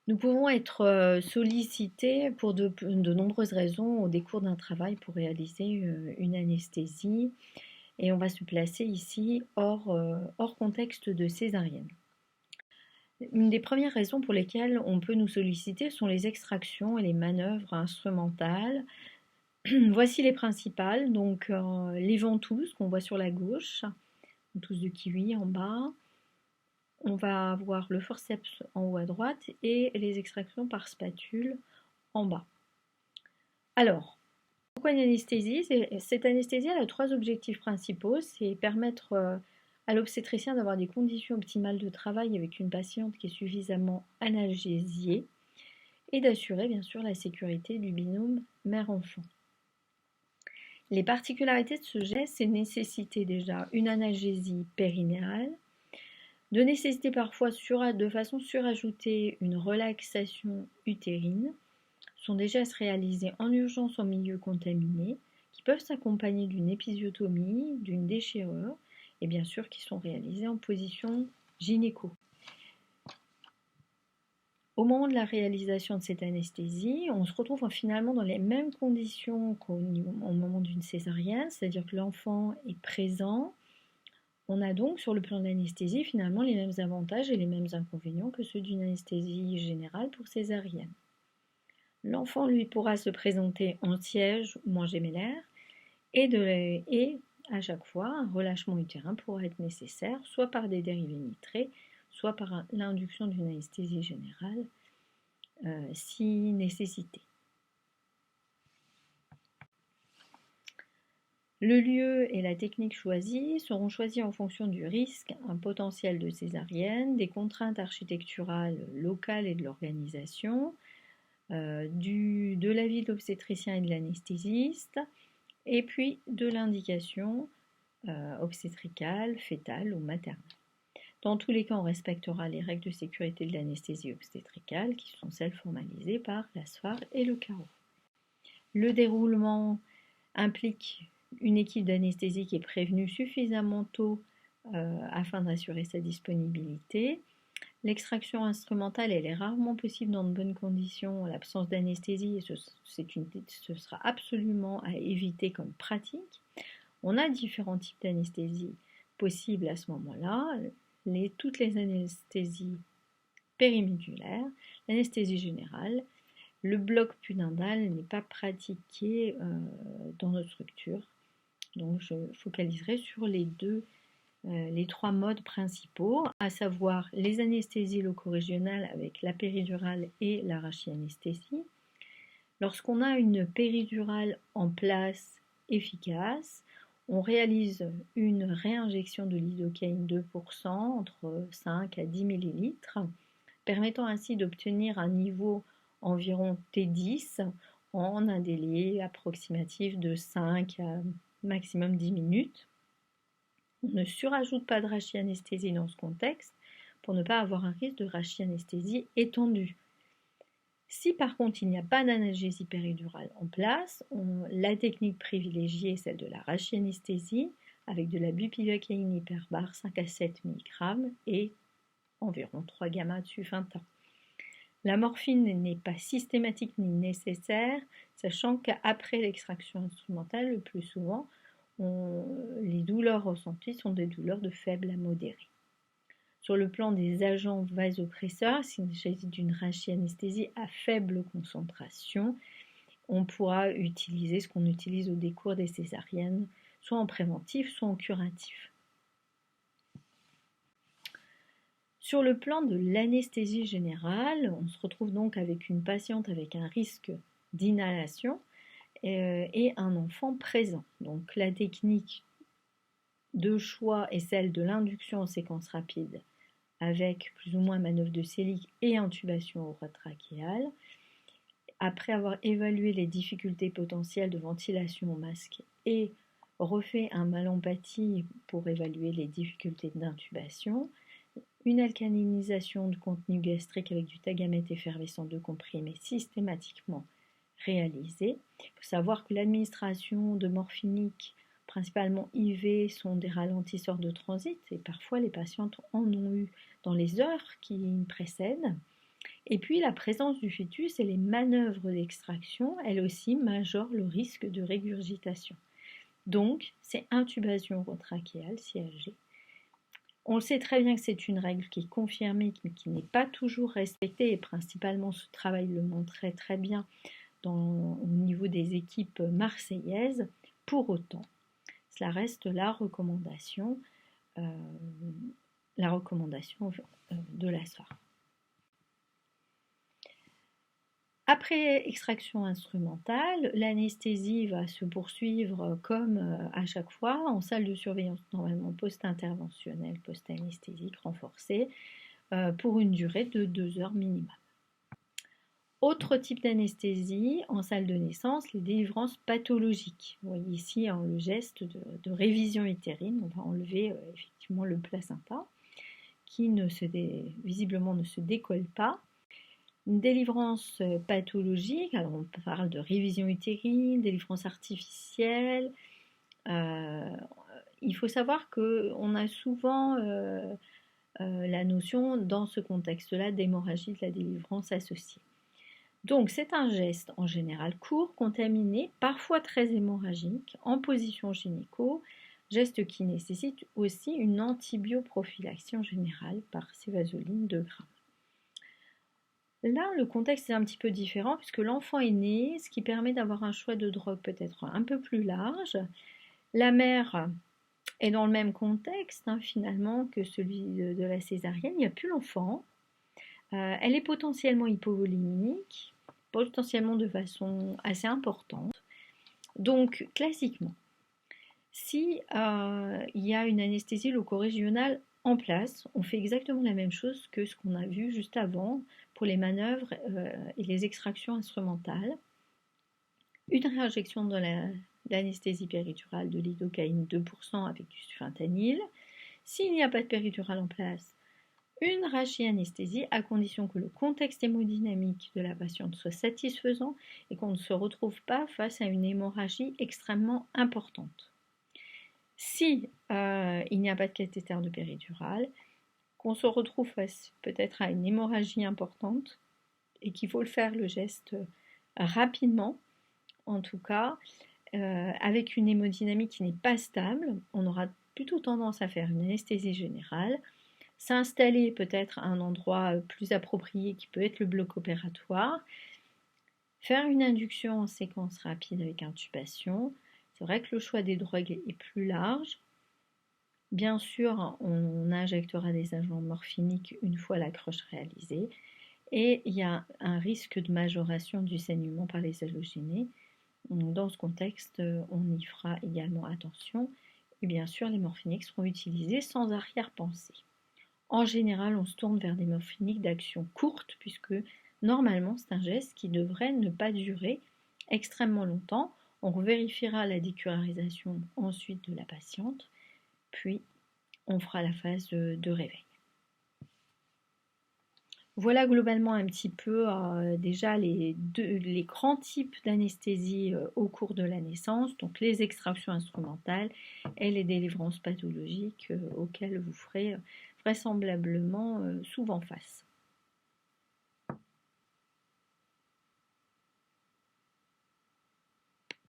Nous pouvons être sollicités pour de nombreuses raisons au décours d'un travail pour réaliser une anesthésie et on va se placer ici hors contexte de césarienne. Une des premières raisons pour lesquelles on peut nous solliciter sont les extractions et les manœuvres instrumentales. Voici les principales, donc les ventouses qu'on voit sur la gauche, ventouses de kiwi en bas. On va avoir le forceps en haut à droite et les extractions par spatule en bas. Alors, pourquoi une anesthésie? Cette anesthésie elle a trois objectifs principaux. C'est permettre à l'obstétricien d'avoir des conditions optimales de travail avec une patiente qui est suffisamment analgésiée et d'assurer bien sûr la sécurité du binôme mère-enfant. Les particularités de ce geste, c'est nécessiter déjà une analgésie périnéale, de nécessiter parfois de façon surajoutée une relaxation utérine, sont des gestes réalisés en urgence en milieu contaminé, qui peuvent s'accompagner d'une épisiotomie, d'une déchirure, et bien sûr qui sont réalisés en position gynéco. Au moment de la réalisation de cette anesthésie, on se retrouve finalement dans les mêmes conditions qu'au moment d'une césarienne, c'est-à-dire que l'enfant est présent. On a donc sur le plan de l'anesthésie finalement les mêmes avantages et les mêmes inconvénients que ceux d'une anesthésie générale pour césarienne. L'enfant lui pourra se présenter en siège ou en gémellaire et à chaque fois un relâchement utérin pourra être nécessaire soit par des dérivés nitrés, soit par l'induction d'une anesthésie générale si nécessité. Le lieu et la technique choisie seront choisis en fonction du risque, un potentiel de césarienne, des contraintes architecturales locales et de l'organisation, de l'avis de l'obstétricien et de l'anesthésiste, et puis de l'indication obstétricale, fœtale ou maternelle. Dans tous les cas, on respectera les règles de sécurité de l'anesthésie obstétricale, qui sont celles formalisées par la SFAR et le CARO. Le déroulement implique une équipe d'anesthésie qui est prévenue suffisamment tôt afin d'assurer sa disponibilité. L'extraction instrumentale, elle est rarement possible dans de bonnes conditions, en l'absence d'anesthésie, et ce sera absolument à éviter comme pratique. On a différents types d'anesthésie possibles à ce moment-là, toutes les anesthésies périmédulaires, l'anesthésie générale. Le bloc pudendal n'est pas pratiqué dans notre structure, donc je focaliserai sur les trois modes principaux, à savoir les anesthésies loco-régionales avec la péridurale et la rachianesthésie. Lorsqu'on a une péridurale en place efficace, on réalise une réinjection de lidocaïne 2% entre 5 à 10 ml, permettant ainsi d'obtenir un niveau environ T10 en un délai approximatif de 5 à maximum 10 minutes. On ne surajoute pas de rachianesthésie dans ce contexte pour ne pas avoir un risque de rachianesthésie étendue. Si par contre il n'y a pas d'analgésie péridurale en place, la technique privilégiée est celle de la rachianesthésie avec de la bupivacaïne hyperbare 5 à 7 mg et environ 3 gamma de sulfentane. La morphine n'est pas systématique ni nécessaire, sachant qu'après l'extraction instrumentale, le plus souvent, les douleurs ressenties sont des douleurs de faible à modérée. Sur le plan des agents vasopresseurs, s'il s'agit d'une rachianesthésie à faible concentration, on pourra utiliser ce qu'on utilise au décours des césariennes, soit en préventif, soit en curatif. Sur le plan de l'anesthésie générale, on se retrouve donc avec une patiente avec un risque d'inhalation et un enfant présent. Donc la technique de choix est celle de l'induction en séquence rapide avec plus ou moins manœuvre de Selig et intubation orotrachéale. Après avoir évalué les difficultés potentielles de ventilation au masque et refait un mal-empathie pour évaluer les difficultés d'intubation, une alcalinisation du contenu gastrique avec du tagamètre effervescent de comprimé systématiquement réalisée. Il faut savoir que l'administration de morphiniques, principalement IV, sont des ralentisseurs de transit et parfois les patientes en ont eu dans les heures qui précèdent. Et puis la présence du fœtus et les manœuvres d'extraction, elles aussi, majorent le risque de régurgitation. Donc, c'est intubation orotrachéale, CHG. On le sait très bien que c'est une règle qui est confirmée, mais qui n'est pas toujours respectée, et principalement ce travail le montrait très bien au niveau des équipes marseillaises. Pour autant, cela reste la recommandation de la SOIR. Après extraction instrumentale, l'anesthésie va se poursuivre comme à chaque fois en salle de surveillance normalement post-interventionnelle, post-anesthésique renforcée pour une durée de 2 heures minimum. Autre type d'anesthésie en salle de naissance, les délivrances pathologiques. Vous voyez ici le geste de révision utérine, on va enlever effectivement le placenta qui visiblement ne se décolle pas. Une délivrance pathologique, alors on parle de révision utérine, délivrance artificielle. Il faut savoir qu'on a souvent la notion dans ce contexte-là d'hémorragie de la délivrance associée. Donc c'est un geste en général court, contaminé, parfois très hémorragique, en position gynéco, geste qui nécessite aussi une antibioprophylaxie en général par cévazoline 2 grammes. Là, le contexte est un petit peu différent puisque l'enfant est né, ce qui permet d'avoir un choix de drogue peut-être un peu plus large. La mère est dans le même contexte finalement que celui de la césarienne, il n'y a plus l'enfant. Elle est potentiellement hypovolimique, potentiellement de façon assez importante. Donc, classiquement, si il y a une anesthésie loco-régionale en place, on fait exactement la même chose que ce qu'on a vu juste avant pour les manœuvres et les extractions instrumentales. Une réinjection de l'anesthésie péridurale de lidocaïne 2% avec du fentanyl. S'il n'y a pas de péridurale en place, une rachianesthésie à condition que le contexte hémodynamique de la patiente soit satisfaisant et qu'on ne se retrouve pas face à une hémorragie extrêmement importante. Si il n'y a pas de cathéter de péridurale, qu'on se retrouve face peut-être à une hémorragie importante et qu'il faut le faire le geste rapidement, en tout cas, avec une hémodynamique qui n'est pas stable, on aura plutôt tendance à faire une anesthésie générale, s'installer peut-être à un endroit plus approprié qui peut être le bloc opératoire, faire une induction en séquence rapide avec intubation. C'est vrai que le choix des drogues est plus large. Bien sûr, on injectera des agents morphiniques une fois la croche réalisée. Et il y a un risque de majoration du saignement par les halogénés. Dans ce contexte, on y fera également attention. Et bien sûr, les morphiniques seront utilisés sans arrière-pensée. En général, on se tourne vers des morphiniques d'action courte, puisque normalement, c'est un geste qui devrait ne pas durer extrêmement longtemps. On vérifiera la décurarisation ensuite de la patiente, puis on fera la phase de réveil. Voilà globalement un petit peu déjà les grands types d'anesthésie au cours de la naissance, donc les extractions instrumentales et les délivrances pathologiques auxquelles vous ferez vraisemblablement souvent face.